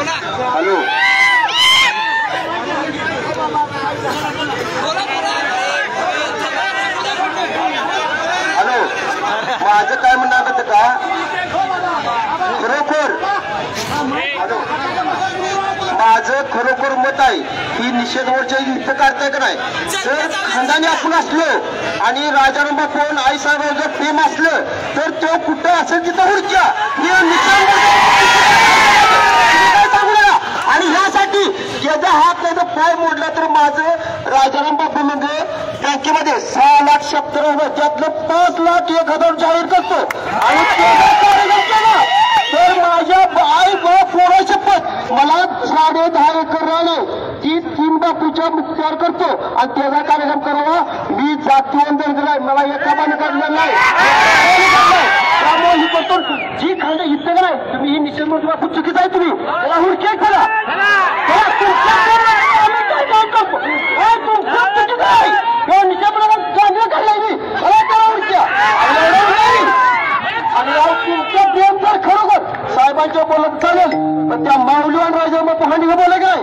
hello hello माझं काय म्हणणं होतं का खरोखर माझं खरोखर मत आहे की निषेध मोर्चा इथं काढताय का नाही तर खानदानी आपण असलो आणि राजाराम कोण आईसाहेब जर प्रेम असलं तर तो कुठं असेल तिथं हुडक्या आणि ह्यासाठी ज्याचा हात नाही तर पाय मोडला तर माझं राजाराम बापू म्हणजे बँकेमध्ये 6,70,000 त्यातलं 5,01,000 जाहीर करतो आणि तर माझ्या आई बाप पोरा शपथ मला 10.5 एकर राहिलं ती 3 बापूच्या मुक्त्यार करतो आणि त्याचा कार्यक्रम करावा मी जातीवंत नाही मला एका पाणी काढलं नाही त्यामुळे ही करतो जी खंड इथं नाही तुम्ही ही निश्चित मोठी बापू चुकीच आहे तुम्ही त्याला हुडके करा चांगलं खाल्लाय मी त्याला हुडक्या आणि तुमच्या प्रेम तर खरोखर साहेबांच्या बोलत चालेल पण त्या माऊली आणि राजा मग पहाणी बोला काय